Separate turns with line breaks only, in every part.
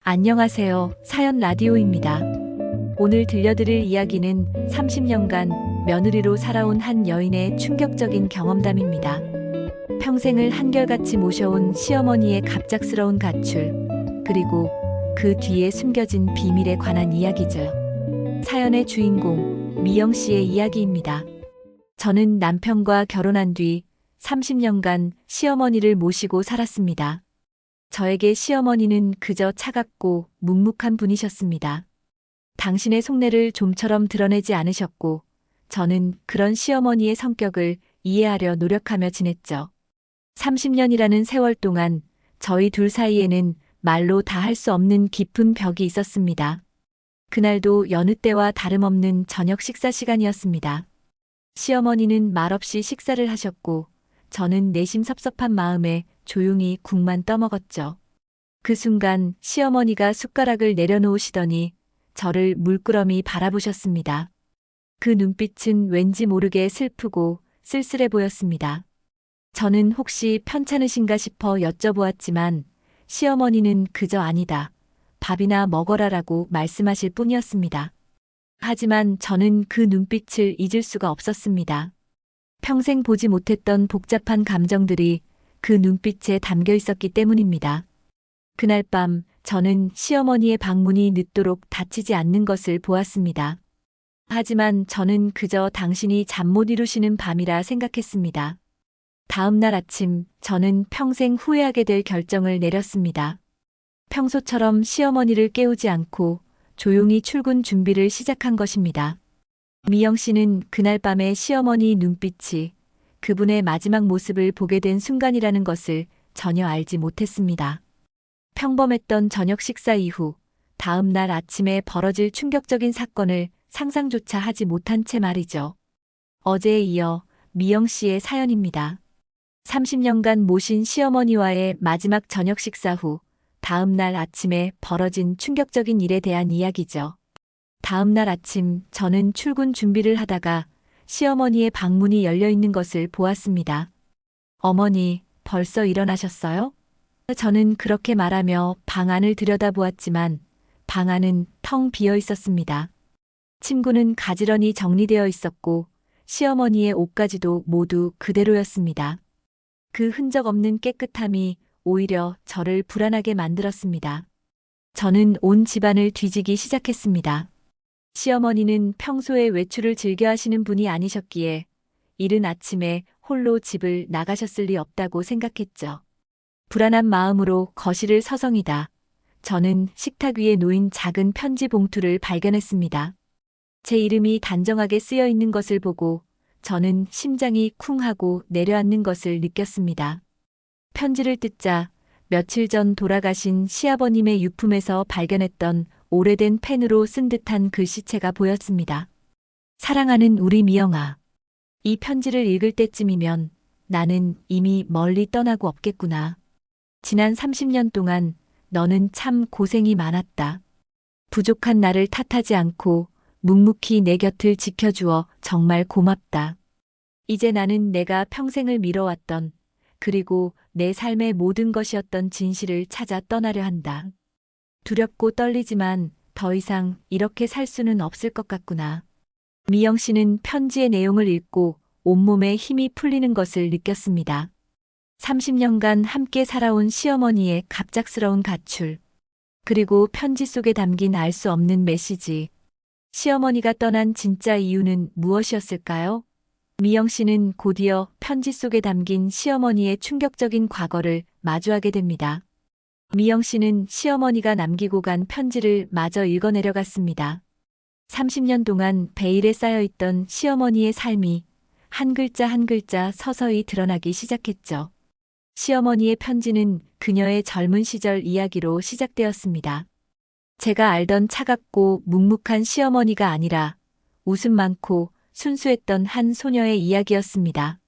안녕하세요. 사연 라디오입니다. 오늘 들려드릴 이야기는 30년간 며느리로 살아온 한 여인의 충격적인 경험담입니다. 평생을 한결같이 모셔온 시어머니의 갑작스러운 가출, 그리고 그 뒤에 숨겨진 비밀에 관한 이야기죠. 사연의 주인공, 미영 씨의 이야기입니다. 저는 남편과 결혼한 뒤 30년간 시어머니를 모시고 살았습니다. 저에게 시어머니는 그저 차갑고 묵묵한 분이셨습니다. 당신의 속내를 좀처럼 드러내지 않으셨고, 저는 그런 시어머니의 성격을 이해하려 노력하며 지냈죠. 30년이라는 세월 동안 저희 둘 사이에는 말로 다 할 수 없는 깊은 벽이 있었습니다. 그날도 여느 때와 다름없는 저녁 식사 시간이었습니다. 시어머니는 말없이 식사를 하셨고, 저는 내심 섭섭한 마음에 조용히 국만 떠먹었죠. 그 순간 시어머니가 숟가락을 내려놓으시더니 저를 물끄러미 바라보셨습니다. 그 눈빛은 왠지 모르게 슬프고 쓸쓸해 보였습니다. 저는 혹시 편찮으신가 싶어 여쭤보았지만 시어머니는 그저 아니다, 밥이나 먹어라라고 말씀하실 뿐이었습니다. 하지만 저는 그 눈빛을 잊을 수가 없었습니다. 평생 보지 못했던 복잡한 감정들이 그 눈빛에 담겨 있었기 때문입니다. 그날 밤 저는 시어머니의 방문이 늦도록 닫히지 않는 것을 보았습니다. 하지만 저는 그저 당신이 잠 못 이루시는 밤이라 생각했습니다. 다음 날 아침 저는 평생 후회하게 될 결정을 내렸습니다. 평소처럼 시어머니를 깨우지 않고 조용히 출근 준비를 시작한 것입니다. 미영 씨는 그날 밤에 시어머니 눈빛이 그분의 마지막 모습을 보게 된 순간이라는 것을 전혀 알지 못했습니다. 평범했던 저녁 식사 이후 다음 날 아침에 벌어질 충격적인 사건을 상상조차 하지 못한 채 말이죠. 어제에 이어 미영 씨의 사연입니다. 30년간 모신 시어머니와의 마지막 저녁 식사 후 다음 날 아침에 벌어진 충격적인 일에 대한 이야기죠. 다음 날 아침 저는 출근 준비를 하다가 시어머니의 방문이 열려 있는 것을 보았습니다. 어머니, 벌써 일어나셨어요? 저는 그렇게 말하며 방 안을 들여다보았지만 방 안은 텅 비어 있었습니다. 침구는 가지런히 정리되어 있었고 시어머니의 옷가지도 모두 그대로였습니다. 그 흔적 없는 깨끗함이 오히려 저를 불안하게 만들었습니다. 저는 온 집안을 뒤지기 시작했습니다. 시어머니는 평소에 외출을 즐겨 하시는 분이 아니셨기에 이른 아침에 홀로 집을 나가셨을 리 없다고 생각했죠. 불안한 마음으로 거실을 서성이다 저는 식탁 위에 놓인 작은 편지 봉투를 발견했습니다. 제 이름이 단정하게 쓰여 있는 것을 보고 저는 심장이 쿵 하고 내려앉는 것을 느꼈습니다. 편지를 뜯자 며칠 전 돌아가신 시아버님의 유품에서 발견했던 오래된 펜으로 쓴 듯한 글씨체가 보였습니다. 사랑하는 우리 미영아. 이 편지를 읽을 때쯤이면 나는 이미 멀리 떠나고 없겠구나. 지난 30년 동안 너는 참 고생이 많았다. 부족한 나를 탓하지 않고 묵묵히 내 곁을 지켜주어 정말 고맙다. 이제 나는 내가 평생을 미뤄왔던, 그리고 내 삶의 모든 것이었던 진실을 찾아 떠나려 한다. 두렵고 떨리지만 더 이상 이렇게 살 수는 없을 것 같구나. 미영 씨는 편지의 내용을 읽고 온몸에 힘이 풀리는 것을 느꼈습니다. 30년간 함께 살아온 시어머니의 갑작스러운 가출, 그리고 편지 속에 담긴 알 수 없는 메시지. 시어머니가 떠난 진짜 이유는 무엇이었을까요? 미영 씨는 곧이어 편지 속에 담긴 시어머니의 충격적인 과거를 마주하게 됩니다. 미영 씨는 시어머니가 남기고 간 편지를 마저 읽어내려갔습니다. 30년 동안 베일에 쌓여있던 시어머니의 삶이 한 글자 한 글자 서서히 드러나기 시작했죠. 시어머니의 편지는 그녀의 젊은 시절 이야기로 시작되었습니다. 제가 알던 차갑고 묵묵한 시어머니가 아니라 웃음 많고 순수했던 한 소녀의 이야기였습니다.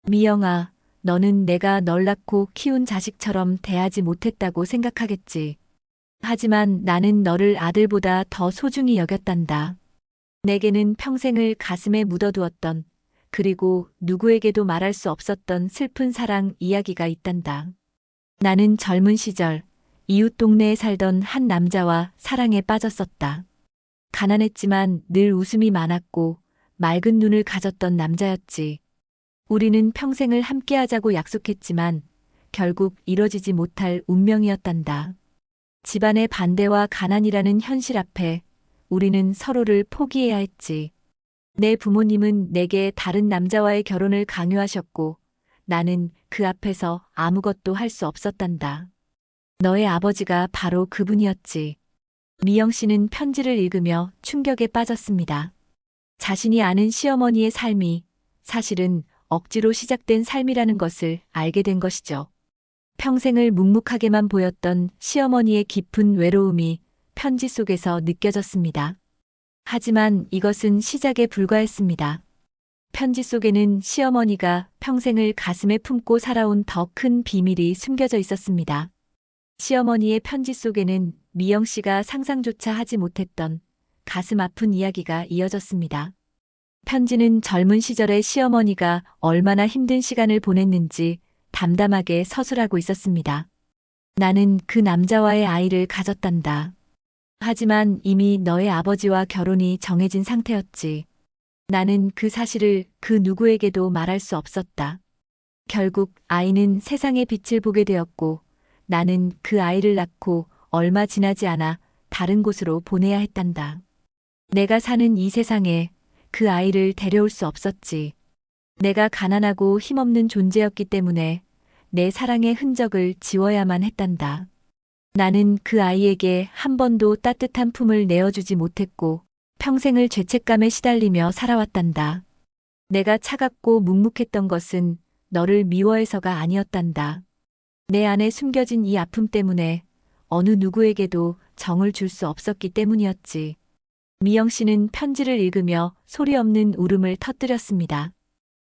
미영아, 너는 내가 널 낳고 키운 자식처럼 대하지 못했다고 생각하겠지. 하지만 나는 너를 아들보다 더 소중히 여겼단다. 내게는 평생을 가슴에 묻어두었던, 그리고 누구에게도 말할 수 없었던 슬픈 사랑 이야기가 있단다. 나는 젊은 시절 이웃 동네에 살던 한 남자와 사랑에 빠졌었다. 가난했지만 늘 웃음이 많았고 맑은 눈을 가졌던 남자였지. 우리는 평생을 함께하자고 약속했지만 결국 이뤄지지 못할 운명이었단다. 집안의 반대와 가난이라는 현실 앞에 우리는 서로를 포기해야 했지. 내 부모님은 내게 다른 남자와의 결혼을 강요하셨고 나는 그 앞에서 아무것도 할 수 없었단다. 너의 아버지가 바로 그분이었지. 미영 씨는 편지를 읽으며 충격에 빠졌습니다. 자신이 아는 시어머니의 삶이 사실은 억지로 시작된 삶이라는 것을 알게 된 것이죠. 평생을 묵묵하게만 보였던 시어머니의 깊은 외로움이 편지 속에서 느껴졌습니다. 하지만 이것은 시작에 불과했습니다. 편지 속에는 시어머니가 평생을 가슴에 품고 살아온 더 큰 비밀이 숨겨져 있었습니다. 시어머니의 편지 속에는 미영 씨가 상상조차 하지 못했던 가슴 아픈 이야기가 이어졌습니다. 편지는 젊은 시절의 시어머니가 얼마나 힘든 시간을 보냈는지 담담하게 서술하고 있었습니다. 나는 그 남자와의 아이를 가졌단다. 하지만 이미 너의 아버지와 결혼이 정해진 상태였지. 나는 그 사실을 그 누구에게도 말할 수 없었다. 결국 아이는 세상의 빛을 보게 되었고 나는 그 아이를 낳고 얼마 지나지 않아 다른 곳으로 보내야 했단다. 내가 사는 이 세상에 그 아이를 데려올 수 없었지. 내가 가난하고 힘없는 존재였기 때문에 내 사랑의 흔적을 지워야만 했단다. 나는 그 아이에게 한 번도 따뜻한 품을 내어주지 못했고 평생을 죄책감에 시달리며 살아왔단다. 내가 차갑고 묵묵했던 것은 너를 미워해서가 아니었단다. 내 안에 숨겨진 이 아픔 때문에 어느 누구에게도 정을 줄 수 없었기 때문이었지. 미영 씨는 편지를 읽으며 소리 없는 울음을 터뜨렸습니다.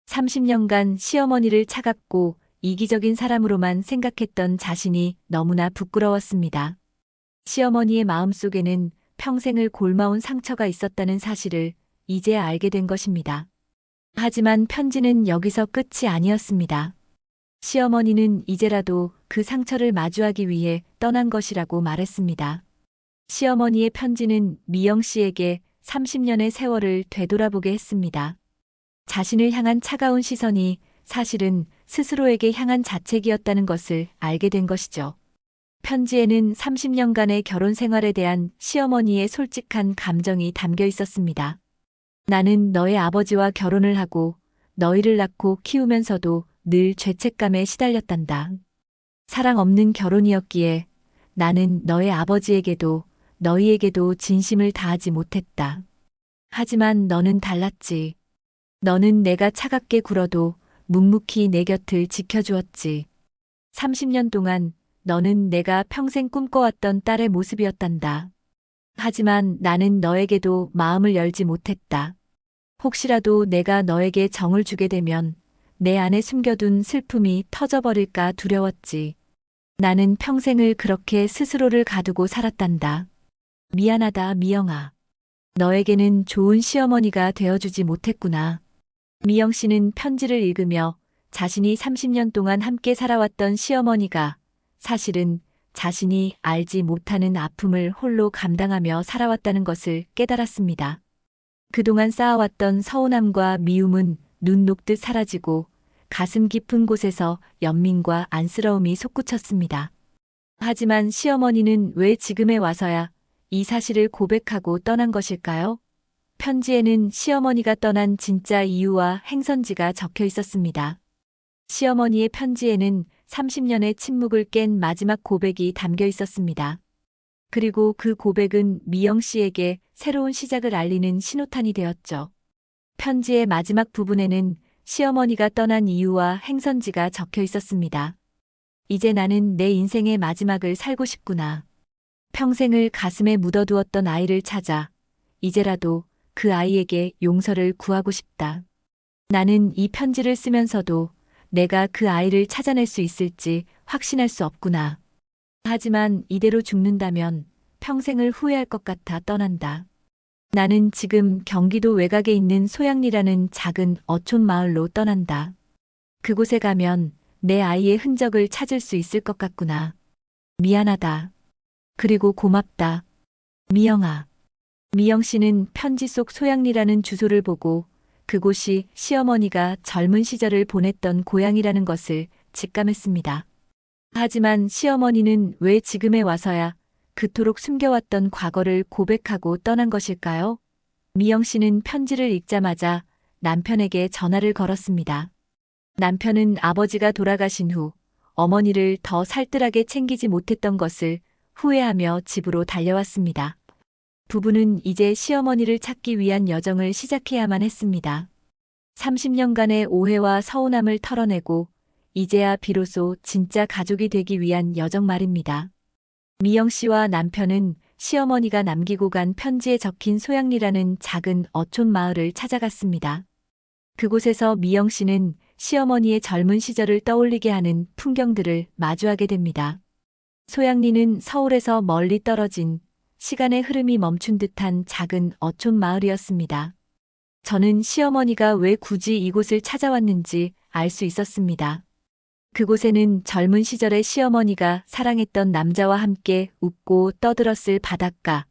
30년간 시어머니를 차갑고 이기적인 사람으로만 생각했던 자신이 너무나 부끄러웠습니다. 시어머니의 마음속에는 평생을 골마온 상처가 있었다는 사실을 이제야 알게 된 것입니다. 하지만 편지는 여기서 끝이 아니었습니다. 시어머니는 이제라도 그 상처를 마주하기 위해 떠난 것이라고 말했습니다. 시어머니의 편지는 미영 씨에게 30년의 세월을 되돌아보게 했습니다. 자신을 향한 차가운 시선이 사실은 스스로에게 향한 자책이었다는 것을 알게 된 것이죠. 편지에는 30년간의 결혼 생활에 대한 시어머니의 솔직한 감정이 담겨 있었습니다. 나는 너의 아버지와 결혼을 하고 너희를 낳고 키우면서도 늘 죄책감에 시달렸단다. 사랑 없는 결혼이었기에 나는 너의 아버지에게도 너희에게도 진심을 다하지 못했다. 하지만 너는 달랐지. 너는 내가 차갑게 굴어도 묵묵히 내 곁을 지켜주었지. 30년 동안 너는 내가 평생 꿈꿔왔던 딸의 모습이었단다. 하지만 나는 너에게도 마음을 열지 못했다. 혹시라도 내가 너에게 정을 주게 되면 내 안에 숨겨둔 슬픔이 터져버릴까 두려웠지. 나는 평생을 그렇게 스스로를 가두고 살았단다. 미안하다, 미영아. 너에게는 좋은 시어머니가 되어주지 못했구나. 미영 씨는 편지를 읽으며 자신이 30년 동안 함께 살아왔던 시어머니가 사실은 자신이 알지 못하는 아픔을 홀로 감당하며 살아왔다는 것을 깨달았습니다. 그동안 쌓아왔던 서운함과 미움은 눈 녹듯 사라지고 가슴 깊은 곳에서 연민과 안쓰러움이 솟구쳤습니다. 하지만 시어머니는 왜 지금에 와서야 이 사실을 고백하고 떠난 것일까요? 편지에는 시어머니가 떠난 진짜 이유와 행선지가 적혀 있었습니다. 시어머니의 편지에는 30년의 침묵을 깬 마지막 고백이 담겨 있었습니다. 그리고 그 고백은 미영 씨에게 새로운 시작을 알리는 신호탄이 되었죠. 편지의 마지막 부분에는 시어머니가 떠난 이유와 행선지가 적혀 있었습니다. 이제 나는 내 인생의 마지막을 살고 싶구나. 평생을 가슴에 묻어두었던 아이를 찾아 이제라도 그 아이에게 용서를 구하고 싶다. 나는 이 편지를 쓰면서도 내가 그 아이를 찾아낼 수 있을지 확신할 수 없구나. 하지만 이대로 죽는다면 평생을 후회할 것 같아 떠난다. 나는 지금 경기도 외곽에 있는 소양리라는 작은 어촌 마을로 떠난다. 그곳에 가면 내 아이의 흔적을 찾을 수 있을 것 같구나. 미안하다. 그리고 고맙다. 미영아. 미영 씨는 편지 속 소양리라는 주소를 보고 그곳이 시어머니가 젊은 시절을 보냈던 고향이라는 것을 직감했습니다. 하지만 시어머니는 왜 지금에 와서야 그토록 숨겨왔던 과거를 고백하고 떠난 것일까요? 미영 씨는 편지를 읽자마자 남편에게 전화를 걸었습니다. 남편은 아버지가 돌아가신 후 어머니를 더 살뜰하게 챙기지 못했던 것을 후회하며 집으로 달려왔습니다. 부부는 이제 시어머니를 찾기 위한 여정을 시작해야만 했습니다. 30년간의 오해와 서운함을 털어내고 이제야 비로소 진짜 가족이 되기 위한 여정 말입니다. 미영 씨와 남편은 시어머니가 남기고 간 편지에 적힌 소양리라는 작은 어촌 마을을 찾아갔습니다. 그곳에서 미영 씨는 시어머니의 젊은 시절을 떠올리게 하는 풍경들을 마주하게 됩니다. 소양리는 서울에서 멀리 떨어진 시간의 흐름이 멈춘 듯한 작은 어촌 마을이었습니다. 저는 시어머니가 왜 굳이 이곳을 찾아왔는지 알 수 있었습니다. 그곳에는 젊은 시절의 시어머니가 사랑했던 남자와 함께 웃고 떠들었을 바닷가,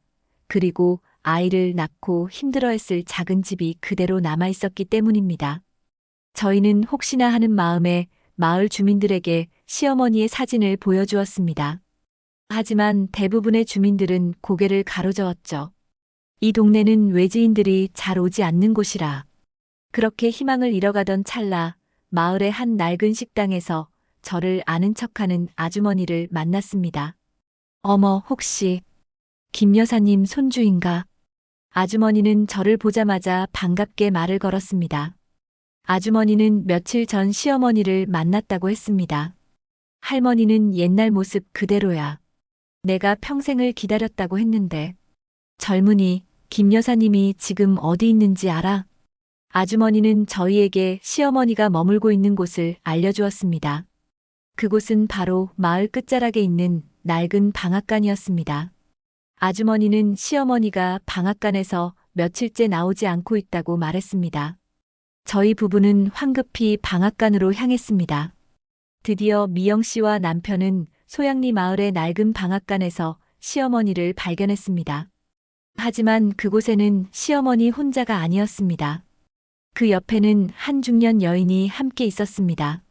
그리고 아이를 낳고 힘들어했을 작은 집이 그대로 남아 있었기 때문입니다. 저희는 혹시나 하는 마음에 마을 주민들에게 시어머니의 사진을 보여주었습니다. 하지만 대부분의 주민들은 고개를 가로저었죠. 이 동네는 외지인들이 잘 오지 않는 곳이라. 그렇게 희망을 잃어가던 찰나 마을의 한 낡은 식당에서 저를 아는 척하는 아주머니를 만났습니다. 어머, 혹시 김 여사님 손주인가? 아주머니는 저를 보자마자 반갑게 말을 걸었습니다. 아주머니는 며칠 전 시어머니를 만났다고 했습니다. 할머니는 옛날 모습 그대로야. 내가 평생을 기다렸다고 했는데. 젊은이, 김 여사님이 지금 어디 있는지 알아? 아주머니는 저희에게 시어머니가 머물고 있는 곳을 알려주었습니다. 그곳은 바로 마을 끝자락에 있는 낡은 방앗간이었습니다. 아주머니는 시어머니가 방앗간에서 며칠째 나오지 않고 있다고 말했습니다. 저희 부부는 황급히 방앗간으로 향했습니다. 드디어 미영 씨와 남편은 소양리 마을의 낡은 방앗간에서 시어머니를 발견했습니다. 하지만 그곳에는 시어머니 혼자가 아니었습니다. 그 옆에는 한 중년 여인이 함께 있었습니다.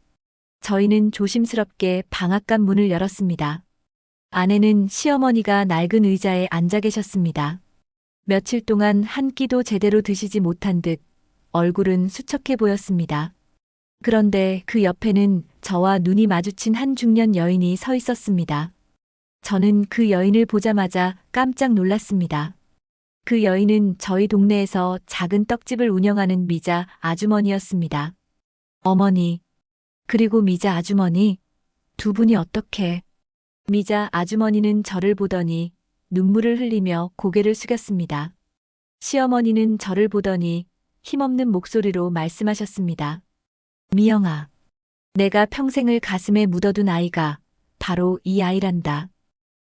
저희는 조심스럽게 방앗간 문을 열었습니다. 안에는 시어머니가 낡은 의자에 앉아 계셨습니다. 며칠 동안 한 끼도 제대로 드시지 못한 듯 얼굴은 수척해 보였습니다. 그런데 그 옆에는 저와 눈이 마주친 한 중년 여인이 서 있었습니다. 저는 그 여인을 보자마자 깜짝 놀랐습니다. 그 여인은 저희 동네에서 작은 떡집을 운영하는 미자 아주머니였습니다. 어머니, 그리고 미자 아주머니, 두 분이 어떻게? 미자 아주머니는 저를 보더니 눈물을 흘리며 고개를 숙였습니다. 시어머니는 저를 보더니 힘없는 목소리로 말씀하셨습니다. 미영아, 내가 평생을 가슴에 묻어둔 아이가 바로 이 아이란다.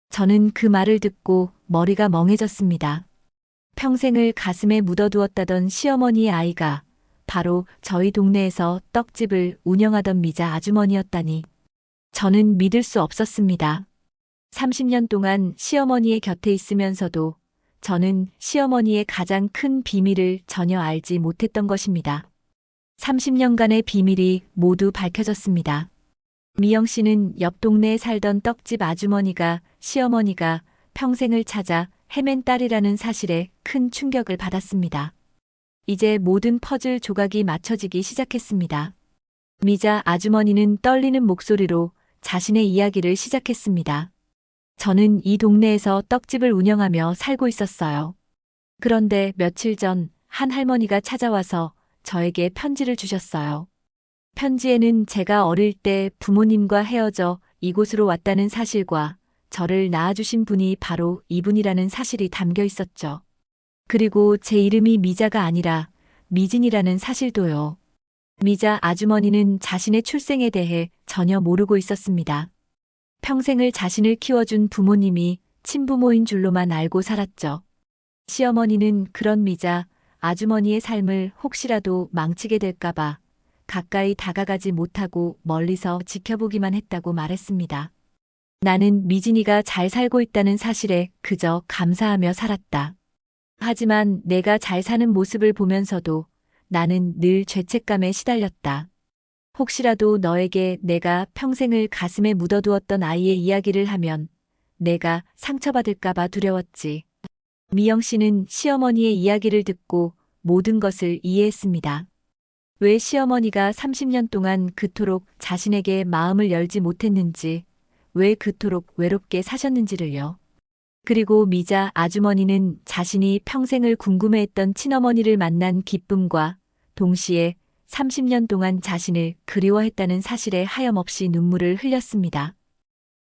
저는 그 말을 듣고 머리가 멍해졌습니다. 평생을 가슴에 묻어두었다던 시어머니의 아이가 바로 저희 동네에서 떡집을 운영하던 미자 아주머니였다니. 저는 믿을 수 없었습니다. 30년 동안 시어머니의 곁에 있으면서도 저는 시어머니의 가장 큰 비밀을 전혀 알지 못했던 것입니다. 30년간의 비밀이 모두 밝혀졌습니다. 미영 씨는 옆 동네에 살던 떡집 아주머니가 시어머니가 평생을 찾아 헤맨 딸이라는 사실에 큰 충격을 받았습니다. 이제 모든 퍼즐 조각이 맞춰지기 시작했습니다. 미자 아주머니는 떨리는 목소리로 자신의 이야기를 시작했습니다. 저는 이 동네에서 떡집을 운영하며 살고 있었어요. 그런데 며칠 전 한 할머니가 찾아와서 저에게 편지를 주셨어요. 편지에는 제가 어릴 때 부모님과 헤어져 이곳으로 왔다는 사실과 저를 낳아주신 분이 바로 이분이라는 사실이 담겨 있었죠. 그리고 제 이름이 미자가 아니라 미진이라는 사실도요. 미자 아주머니는 자신의 출생에 대해 전혀 모르고 있었습니다. 평생을 자신을 키워준 부모님이 친부모인 줄로만 알고 살았죠. 시어머니는 그런 미자 아주머니의 삶을 혹시라도 망치게 될까봐 가까이 다가가지 못하고 멀리서 지켜보기만 했다고 말했습니다. 나는 미진이가 잘 살고 있다는 사실에 그저 감사하며 살았다. 하지만 내가 잘 사는 모습을 보면서도 나는 늘 죄책감에 시달렸다. 혹시라도 너에게 내가 평생을 가슴에 묻어두었던 아이의 이야기를 하면 내가 상처받을까봐 두려웠지. 미영 씨는 시어머니의 이야기를 듣고 모든 것을 이해했습니다. 왜 시어머니가 30년 동안 그토록 자신에게 마음을 열지 못했는지, 왜 그토록 외롭게 사셨는지를요. 그리고 미자 아주머니는 자신이 평생을 궁금해했던 친어머니를 만난 기쁨과 동시에 30년 동안 자신을 그리워했다는 사실에 하염없이 눈물을 흘렸습니다.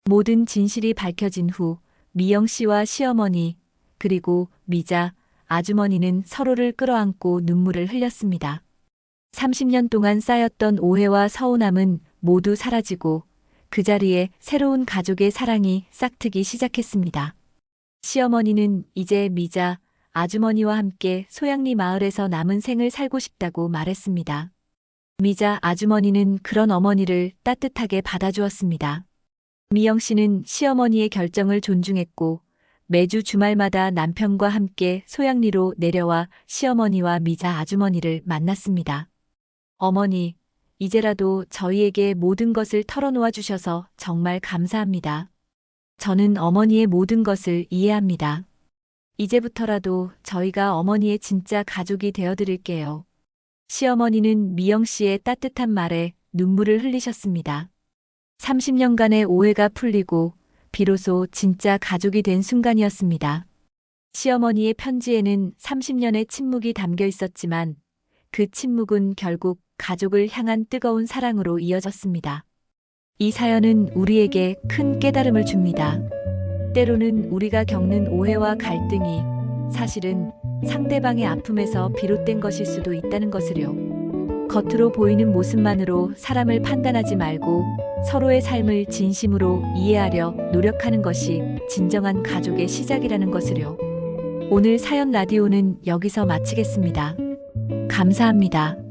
모든 진실이 밝혀진 후 미영 씨와 시어머니 그리고 미자 아주머니는 서로를 끌어안고 눈물을 흘렸습니다. 30년 동안 쌓였던 오해와 서운함은 모두 사라지고 그 자리에 새로운 가족의 사랑이 싹트기 시작했습니다. 시어머니는 이제 미자 아주머니와 함께 소양리 마을에서 남은 생을 살고 싶다고 말했습니다. 미자 아주머니는 그런 어머니를 따뜻하게 받아주었습니다. 미영 씨는 시어머니의 결정을 존중했고 매주 주말마다 남편과 함께 소양리로 내려와 시어머니와 미자 아주머니를 만났습니다. 어머니, 이제라도 저희에게 모든 것을 털어놓아 주셔서 정말 감사합니다. 저는 어머니의 모든 것을 이해합니다. 이제부터라도 저희가 어머니의 진짜 가족이 되어드릴게요. 시어머니는 미영 씨의 따뜻한 말에 눈물을 흘리셨습니다. 30년간의 오해가 풀리고 비로소 진짜 가족이 된 순간이었습니다. 시어머니의 편지에는 30년의 침묵이 담겨 있었지만 그 침묵은 결국 가족을 향한 뜨거운 사랑으로 이어졌습니다. 이 사연은 우리에게 큰 깨달음을 줍니다. 때로는 우리가 겪는 오해와 갈등이 사실은 상대방의 아픔에서 비롯된 것일 수도 있다는 것을요. 겉으로 보이는 모습만으로 사람을 판단하지 말고 서로의 삶을 진심으로 이해하려 노력하는 것이 진정한 가족의 시작이라는 것을요. 오늘 사연 라디오는 여기서 마치겠습니다. 감사합니다.